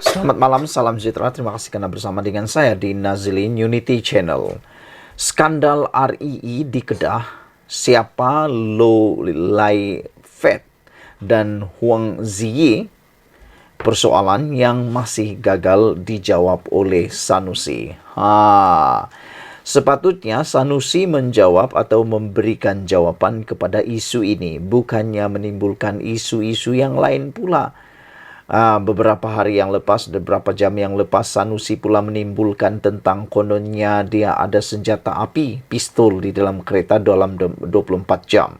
Selamat malam, salam sejahtera. Terima kasih karena bersama dengan saya di Nazilin Unity Channel. Skandal RII di Kedah, siapa Lo Lai Fat dan Huang Ziyi, persoalan yang masih gagal dijawab oleh Sanusi. Sepatutnya Sanusi menjawab atau memberikan jawaban kepada isu ini, bukannya menimbulkan isu-isu yang lain pula. Beberapa hari yang lepas, beberapa jam yang lepas, Sanusi pula menimbulkan tentang kononnya dia ada senjata api, pistol di dalam kereta dalam 24 jam.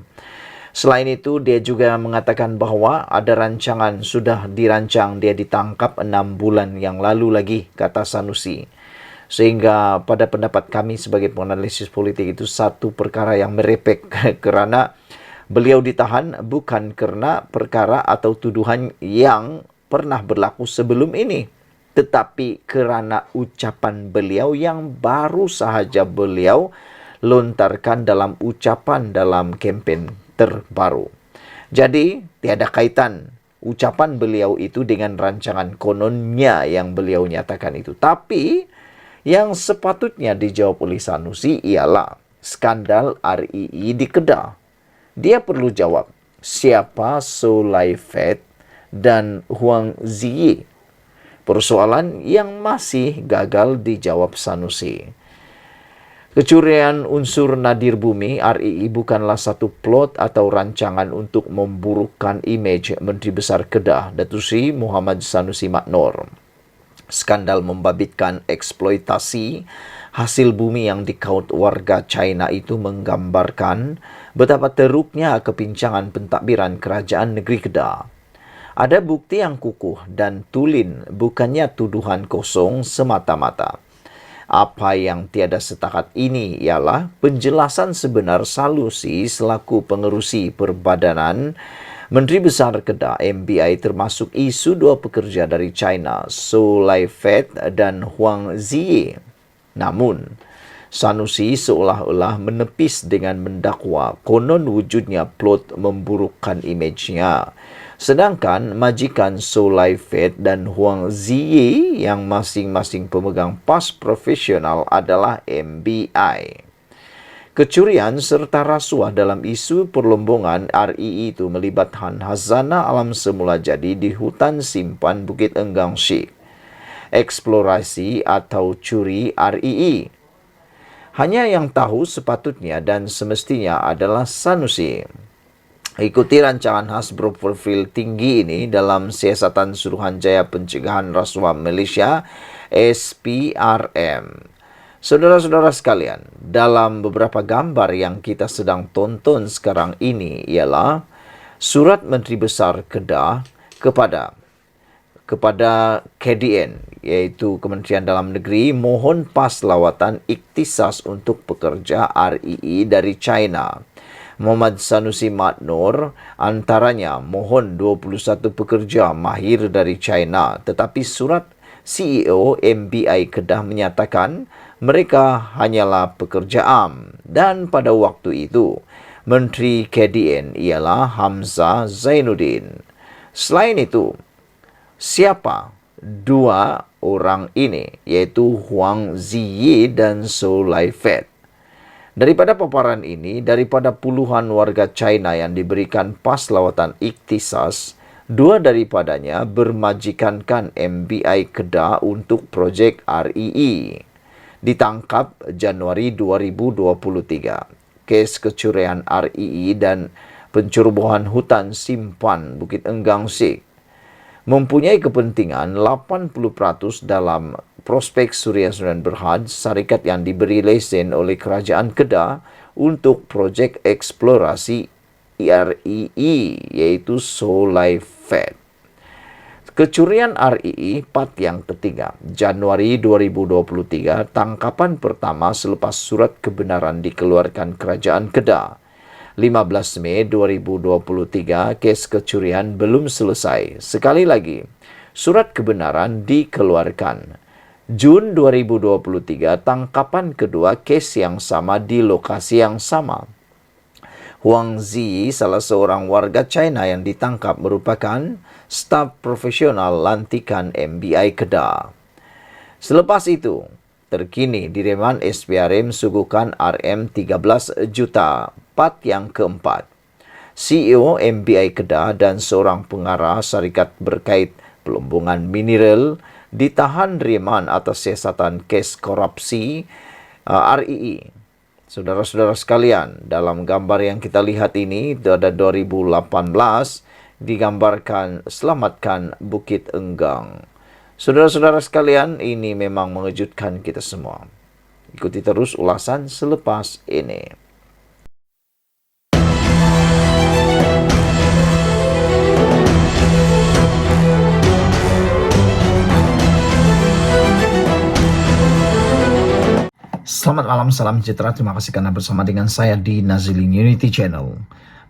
Selain itu, dia juga mengatakan bahawa ada rancangan sudah dirancang, dia ditangkap 6 bulan yang lalu lagi, kata Sanusi. Sehingga pada pendapat kami sebagai penganalisis politik itu satu perkara yang merepek kerana beliau ditahan bukan kerana perkara atau tuduhan yang pernah berlaku sebelum ini, tetapi kerana ucapan beliau yang baru sahaja beliau lontarkan dalam ucapan dalam kempen terbaru. Jadi, tiada kaitan ucapan beliau itu dengan rancangan kononnya yang beliau nyatakan itu. Tapi, yang sepatutnya dijawab oleh Sanusi ialah skandal RII di Kedah. Dia perlu jawab, siapa So Lai Fat dan Huang Ziyi? Persoalan yang masih gagal dijawab Sanusi. Kecurian unsur nadir bumi RII bukanlah satu plot atau rancangan untuk memburukkan imej Menteri Besar Kedah, Datuk Seri Muhammad Sanusi Maknor. Skandal membabitkan eksploitasi hasil bumi yang dikaut warga China itu menggambarkan betapa teruknya kepincangan pentadbiran kerajaan negeri Kedah. Ada bukti yang kukuh dan tulen, bukannya tuduhan kosong semata-mata. Apa yang tiada setakat ini ialah penjelasan sebenar Sanusi selaku pengerusi perbadanan Menteri Besar Kedah MBI termasuk isu dua pekerja dari China, So Lai Fat dan Huang Ziyi. Namun, Sanusi seolah-olah menepis dengan mendakwa konon wujudnya plot memburukkan imejnya. Sedangkan majikan So Lai Fat dan Huang Ziyi yang masing-masing pemegang pas profesional adalah MBI. Kecurian serta rasuah dalam isu perlombongan RII itu melibatkan hazana alam semula jadi di hutan simpan Bukit Enggang Syekh. Eksplorasi atau curi RII. Hanya yang tahu sepatutnya dan semestinya adalah Sanusi. Ikuti rancangan khas berprofil tinggi ini dalam Siasatan Suruhanjaya Pencegahan Rasuah Malaysia SPRM. Saudara-saudara sekalian, dalam beberapa gambar yang kita sedang tonton sekarang ini ialah surat Menteri Besar Kedah kepada KDN, iaitu Kementerian Dalam Negeri, mohon pas lawatan ikhtisas untuk pekerja RII dari China. Muhammad Sanusi Maknor antaranya mohon 21 pekerja mahir dari China, tetapi surat CEO MBI Kedah menyatakan mereka hanyalah pekerja am, dan pada waktu itu Menteri KDN ialah Hamzah Zainuddin. Selain itu, siapa dua orang ini, iaitu Huang Ziyi dan So Lai Fat? Daripada paparan ini, daripada puluhan warga China yang diberikan pas lawatan ikhtisas, dua daripadanya bermajikankan MBI Kedah untuk projek RII. Ditangkap Januari 2023. Kes kecurian RII dan pencerobohan hutan simpan Bukit Enggang Syekh mempunyai kepentingan 80% dalam prospek Suria Sudan Berhad, syarikat yang diberi lesen oleh Kerajaan Kedah untuk projek eksplorasi RII, iaitu So Lai Fat. Kecurian RII part yang ketiga, Januari 2023, tangkapan pertama selepas surat kebenaran dikeluarkan Kerajaan Kedah. 15 Mei 2023, kes kecurian belum selesai. Sekali lagi, surat kebenaran dikeluarkan. Jun 2023, tangkapan kedua kes yang sama di lokasi yang sama. Huang Zi, salah seorang warga China yang ditangkap, merupakan staf profesional lantikan MBI Kedah. Selepas itu, terkini diriman SPRM suguhkan RM13 juta part yang keempat. CEO MBI Kedah dan seorang pengarah syarikat berkait pelumbungan mineral ditahan riman atas siasatan kes korupsi RII. Saudara-saudara sekalian, dalam gambar yang kita lihat ini, pada 2018 digambarkan selamatkan Bukit Enggang. Saudara-saudara sekalian, ini memang mengejutkan kita semua. Ikuti terus ulasan selepas ini. Selamat malam, salam sejahtera. Terima kasih karena bersama dengan saya di Nazilin Unity Channel.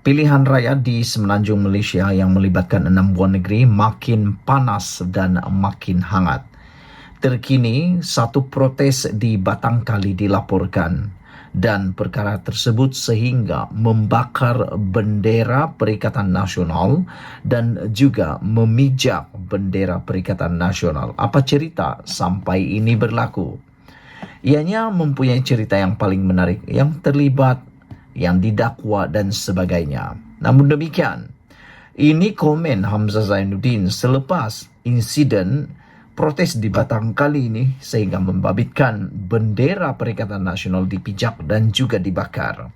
Pilihan raya di Semenanjung Malaysia yang melibatkan 6 buah negeri makin panas dan makin hangat. Terkini, satu protes di Batang Kali dilaporkan dan perkara tersebut sehingga membakar bendera Perikatan Nasional dan juga memijak bendera Perikatan Nasional. Apa cerita sampai ini berlaku? Ianya mempunyai cerita yang paling menarik, yang terlibat, yang didakwa dan sebagainya. Namun demikian, ini komen Hamzah Zainuddin selepas insiden protes di Batang Kali ini sehingga membabitkan bendera Perikatan Nasional dipijak dan juga dibakar.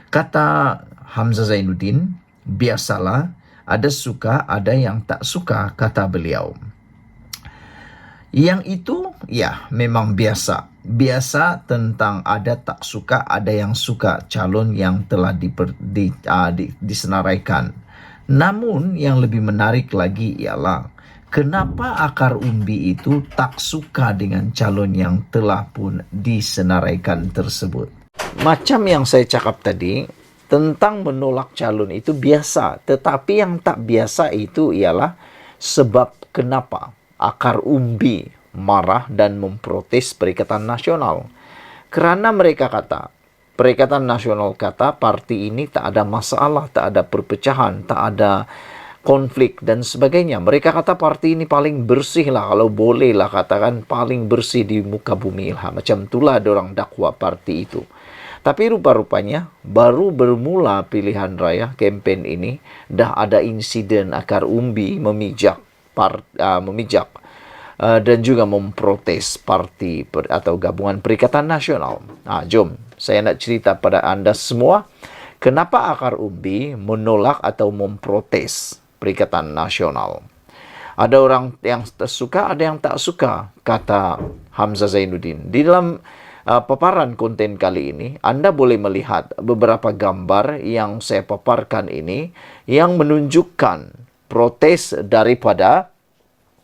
Kata Hamzah Zainuddin, biasalah, ada suka, ada yang tak suka, kata beliau. Yang itu, ya, memang biasa. Biasa tentang ada tak suka, ada yang suka calon yang telah disenaraikan. Namun, yang lebih menarik lagi ialah, kenapa akar umbi itu tak suka dengan calon yang telah pun disenaraikan tersebut? Macam yang saya cakap tadi, tentang menolak calon itu biasa. Tetapi yang tak biasa itu ialah sebab kenapa akar umbi marah dan memprotes Perikatan Nasional. Kerana mereka kata, Perikatan Nasional kata parti ini tak ada masalah, tak ada perpecahan, tak ada konflik dan sebagainya. Mereka kata parti ini paling bersih lah, kalau boleh lah katakan paling bersih di muka bumi lah. Macam itulah orang dakwa parti itu. Tapi rupa-rupanya baru bermula pilihan raya kempen ini, dah ada insiden akar umbi memijak dan juga memprotes parti atau gabungan Perikatan Nasional. Jom, saya nak cerita pada anda semua, kenapa akar umbi menolak atau memprotes Perikatan Nasional. Ada orang yang suka, ada yang tak suka, kata Hamzah Zainuddin. Di dalam paparan konten kali ini, anda boleh melihat beberapa gambar yang saya paparkan ini yang menunjukkan protes daripada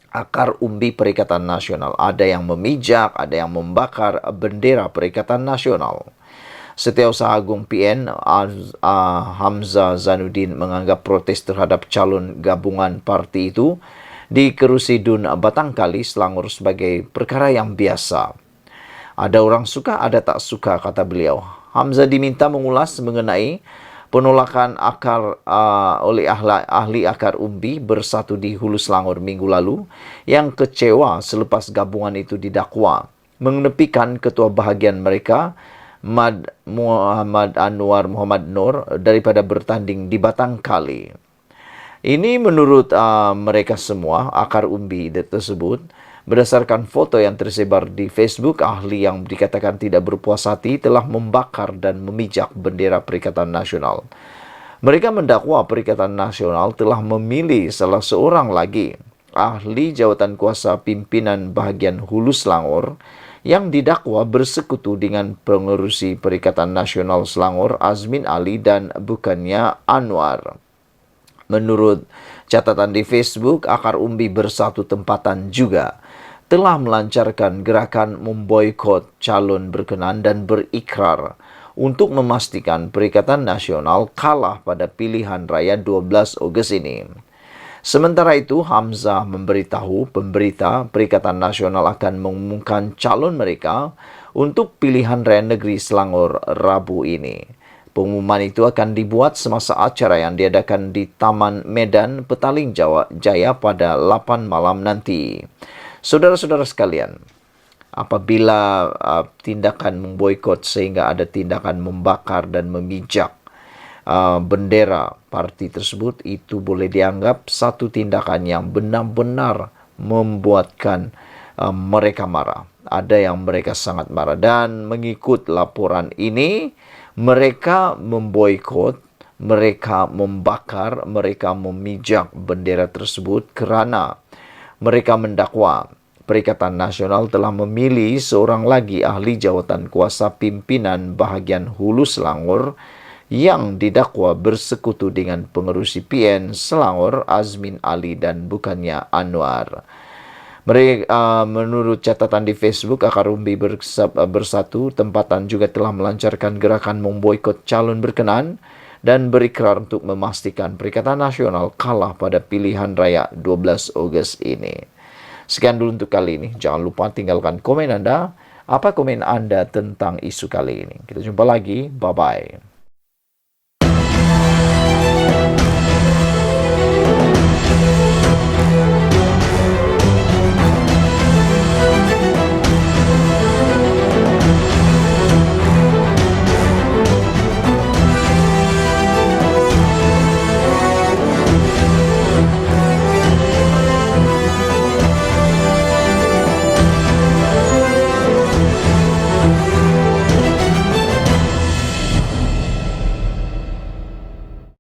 akar umbi Perikatan Nasional. Ada yang memijak, ada yang membakar bendera Perikatan Nasional. Setiausaha Agung PN Hamzah Zainuddin menganggap protes terhadap calon gabungan parti itu di Kerusi Dun Batang Kali, Selangor sebagai perkara yang biasa. Ada orang suka, ada tak suka, kata beliau. Hamzah diminta mengulas mengenai penolakan akar oleh ahli akar umbi bersatu di Hulu Selangor minggu lalu yang kecewa selepas gabungan itu didakwa mengenepikan ketua bahagian mereka Muhammad Anwar Muhammad Nur daripada bertanding di Batang Kali. Ini menurut mereka semua, akar umbi tersebut, berdasarkan foto yang tersebar di Facebook, ahli yang dikatakan tidak berpuas hati telah membakar dan memijak bendera Perikatan Nasional. Mereka mendakwa Perikatan Nasional telah memilih salah seorang lagi, ahli jawatan kuasa pimpinan bahagian Hulu Selangor, yang didakwa bersekutu dengan pengerusi Perikatan Nasional Selangor, Azmin Ali dan bukannya Anwar. Menurut catatan di Facebook, akar umbi bersatu tempatan juga telah melancarkan gerakan memboikot calon berkenan dan berikrar untuk memastikan Perikatan Nasional kalah pada pilihan raya 12 Ogos ini. Sementara itu, Hamzah memberitahu pemberita Perikatan Nasional akan mengumumkan calon mereka untuk pilihan raya negeri Selangor Rabu ini. Pengumuman itu akan dibuat semasa acara yang diadakan di Taman Medan Petaling Jaya pada 8 malam nanti. Saudara-saudara sekalian, apabila tindakan memboikot sehingga ada tindakan membakar dan memijak bendera parti tersebut, itu boleh dianggap satu tindakan yang benar-benar membuatkan mereka marah. Ada yang mereka sangat marah, dan mengikut laporan ini mereka memboikot, mereka membakar, mereka memijak bendera tersebut kerana mereka mendakwa Perikatan Nasional telah memilih seorang lagi ahli jawatan kuasa pimpinan bahagian Hulu Selangor yang didakwa bersekutu dengan pengerusi PN Selangor Azmin Ali dan bukannya Anwar. Mereka, menurut catatan di Facebook, Akar Umbi Bersatu tempatan juga telah melancarkan gerakan memboikot calon berkenan dan berikrar untuk memastikan Perikatan Nasional kalah pada pilihan raya 12 Ogos ini. Sekian dulu untuk kali ini. Jangan lupa tinggalkan komen Anda. Apa komen Anda tentang isu kali ini? Kita jumpa lagi. Bye-bye.